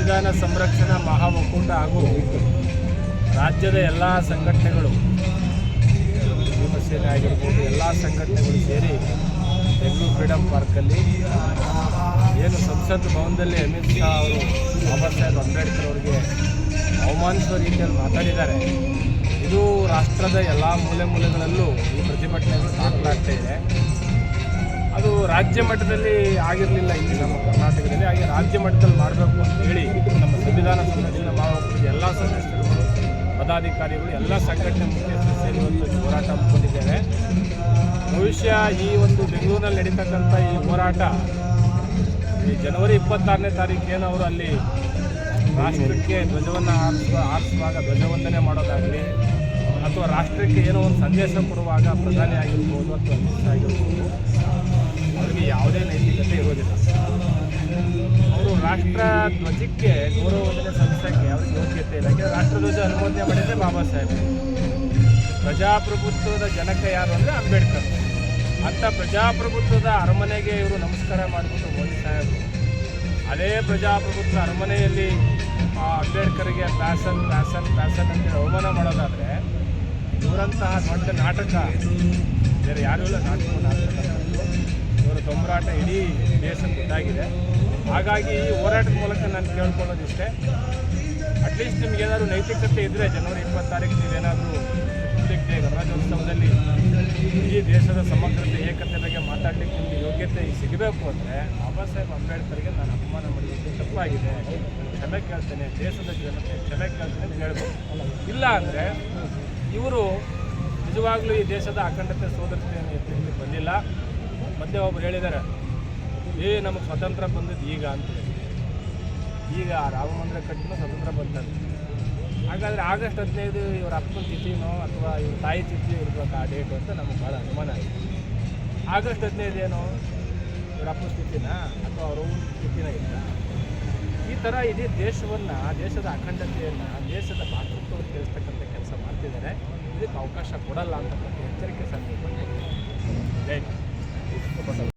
ಸಂವಿಧಾನ ಸಂರಕ್ಷಣಾ ಮಹಾ ಒಕ್ಕೂಟ ಹಾಗೂ ರಾಜ್ಯದ ಎಲ್ಲ ಸಂಘಟನೆಗಳು, ಶಿವಸೇನೆ ಆಗಿರ್ಬೋದು, ಎಲ್ಲ ಸಂಘಟನೆಗಳು ಸೇರಿ ಬೆಂಗಳೂರು ಫ್ರೀಡಮ್ ಪಾರ್ಕಲ್ಲಿ ಏನು ಸಂಸತ್ ಭವನದಲ್ಲಿ ಅಮಿತ್ ಶಾ ಅವರು ಬಾಬಾ ಸಾಹೇಬ್ ಅಂಬೇಡ್ಕರ್ ಅವರಿಗೆ ಅವಮಾನಿಸುವ ರೀತಿಯಲ್ಲಿ ಮಾತಾಡಿದ್ದಾರೆ. ಇದು ರಾಷ್ಟ್ರದ ಎಲ್ಲ ಮೂಲೆಗಳಲ್ಲೂ ಈ ಪ್ರತಿಭಟನೆಗಳು ದಾಖಲಾಗ್ತಾ ಇದೆ. ಅದು ರಾಜ್ಯ ಮಟ್ಟದಲ್ಲಿ ಆಗಿರಲಿಲ್ಲ, ಇಲ್ಲಿ ನಮ್ಮ ಕರ್ನಾಟಕದಲ್ಲಿ. ಹಾಗೆ ರಾಜ್ಯ ಮಟ್ಟದಲ್ಲಿ ಮಾಡಬೇಕು ಅಂತ ಹೇಳಿ ನಮ್ಮ ಸಂವಿಧಾನ ಸಂರಕ್ಷಣೆ ಮಾಡಬೇಕು ಎಲ್ಲ ಸದಸ್ಯರುಗಳು, ಪದಾಧಿಕಾರಿಗಳು, ಎಲ್ಲ ಸಂಘಟನೆ ಮುಖ್ಯಸ್ಥರು ಸೇರಿ ಒಂದು ಹೋರಾಟ ಹಮ್ಮಿಕೊಂಡಿದ್ದೇವೆ. ಭವಿಷ್ಯ ಈ ಒಂದು ಬೆಂಗಳೂರಿನಲ್ಲಿ ನಡೀತಕ್ಕಂಥ ಈ ಹೋರಾಟ ಈ ಜನವರಿ 26ನೇ ತಾರೀಕೇನು ಅವರು ಅಲ್ಲಿ ರಾಷ್ಟ್ರಕ್ಕೆ ಧ್ವಜವನ್ನು ಹಾರಿಸುವಾಗ ಧ್ವಜವಂದನೆ ಮಾಡೋದಾಗಲಿ ಅಥವಾ ರಾಷ್ಟ್ರಕ್ಕೆ ಏನೋ ಒಂದು ಸಂದೇಶ ಕೊಡುವಾಗ ಪ್ರಧಾನಿ ಆಗಿರ್ಬೋದು ಅಥವಾ ಅಮಿತ್ ಶಾ ಆಗಿರ್ಬೋದು, ಅವರಿಗೆ ಯಾವುದೇ ನೈತಿಕತೆ ಇರೋದಿಲ್ಲ. ಅವರು ರಾಷ್ಟ್ರ ಧ್ವಜಕ್ಕೆ ಗೌರವವಂದನೆ ಸಲ್ಲಿಸೋಕ್ಕೆ ಅವ್ರಿಗೆ ಯೋಗ್ಯತೆ ಇಲ್ಲ. ಯಾಕೆಂದರೆ ರಾಷ್ಟ್ರಧ್ವಜ ಅನುಮೋದನೆ ಮಾಡಿದರೆ ಬಾಬಾ ಸಾಹೇಬ್. ಪ್ರಜಾಪ್ರಭುತ್ವದ ಜನಕ ಯಾರು ಅಂದರೆ ಅಂಬೇಡ್ಕರ್. ಅಂಥ ಪ್ರಜಾಪ್ರಭುತ್ವದ ಅರಮನೆಗೆ ಇವರು ನಮಸ್ಕಾರ ಮಾಡಿಬಿಟ್ಟು ಮೋದಿ ಸಾಹೇಬರು ಅದೇ ಪ್ರಜಾಪ್ರಭುತ್ವ ಅರಮನೆಯಲ್ಲಿ ಅಂಬೇಡ್ಕರ್ಗೆ ಪ್ಯಾಸನ್ ಅಂತೇಳಿ ಅವಮಾನ ಮಾಡೋದಾದರೆ ಇವರಂತಹ ದೊಡ್ಡ ನಾಟಕ ಬೇರೆ ಯಾರೂ ಇಲ್ಲ. ಇವರ ದೊಂಬರಾಟ ಇಡೀ ದೇಶಕ್ಕೆ ಗೊತ್ತಾಗಿದೆ. ಹಾಗಾಗಿ ಈ ಹೋರಾಟದ ಮೂಲಕ ನಾನು ಕೇಳ್ಕೊಳ್ಳೋದಿಷ್ಟೇ, ಅಟ್ಲೀಸ್ಟ್ ನಿಮಗೇನಾದರೂ ನೈತಿಕತೆ ಇದ್ದರೆ ಜನವರಿ 26 ನೀವೇನಾದರೂ ಗಣರಾಜ್ಯೋತ್ಸವದಲ್ಲಿ ಈ ದೇಶದ ಸಮಗ್ರತೆ ಏಕತೆ ಬಗ್ಗೆ ಮಾತಾಡಲಿಕ್ಕೆ ನಿಮಗೆ ಯೋಗ್ಯತೆ ಸಿಗಬೇಕು ಅಂದರೆ ಬಾಬಾ ಸಾಹೇಬ್ ಅಂಬೇಡ್ಕರ್ಗೆ ನಾನು ಅಪಮಾನ ಮಾಡಿದ್ದು ತಪ್ಪಾಗಿದೆ, ಕ್ಷಮೆ ಕೇಳ್ತೇನೆ, ದೇಶದ ಜನತೆ ಕ್ಷಮೆ ಕೇಳ್ತೇನೆ ಅಂತ ಹೇಳ್ಬೋದು. ಇಲ್ಲ ಅಂದರೆ ಇವರು ನಿಜವಾಗ್ಲೂ ಈ ದೇಶದ ಅಖಂಡತೆ ಸೋದರತೆಯನ್ನು ಎತ್ತಲಿಕ್ಕೆ ಬಂದಿಲ್ಲ. ಮಧ್ಯೆ ಒಬ್ಬರು ಹೇಳಿದ್ದಾರೆ, ನಮಗೆ ಸ್ವತಂತ್ರ ಬಂದದ್ದು ಈಗ ಅಂತೇಳಿ. ಈಗ ರಾಮ ಮಂದಿರ ಕಟ್ಟಿನ ಸ್ವತಂತ್ರ ಬಂತದ್ದು. ಹಾಗಾದರೆ ಆಗಸ್ಟ್ 15 ಇವ್ರ ಅಪ್ಪನ ತಿಥಿನೋ ಅಥವಾ ಇವ್ರ ತಾಯಿ ತಿಥಿ ಇರಬೇಕು ಆ ಡೇಟು ಅಂತ ನಮಗೆ ಭಾಳ ಅನುಮಾನ ಆಗಿದೆ. ಆಗಸ್ಟ್ 15 ಏನೋ ಇವ್ರ ಅಪ್ಪನ ತಿಥಿನ ಅಥವಾ ಅವ್ರ ತಿಥಿನ ಇಲ್ಲ. ಈ ಥರ ಇಡೀ ದೇಶವನ್ನು, ದೇಶದ ಅಖಂಡತೆಯನ್ನು, ದೇಶದ ಭಾತೃತ್ವವನ್ನು ತಿಳಿಸ್ತಕ್ಕಂಥ ಕೆಲಸ ಮಾಡ್ತಿದ್ದಾರೆ. ಇದಕ್ಕೆ ಅವಕಾಶ ಕೊಡಲ್ಲ ಅಂತಕ್ಕಂಥ ಎಚ್ಚರಿಕೆ ಸಂದೇಶ. ಜೈ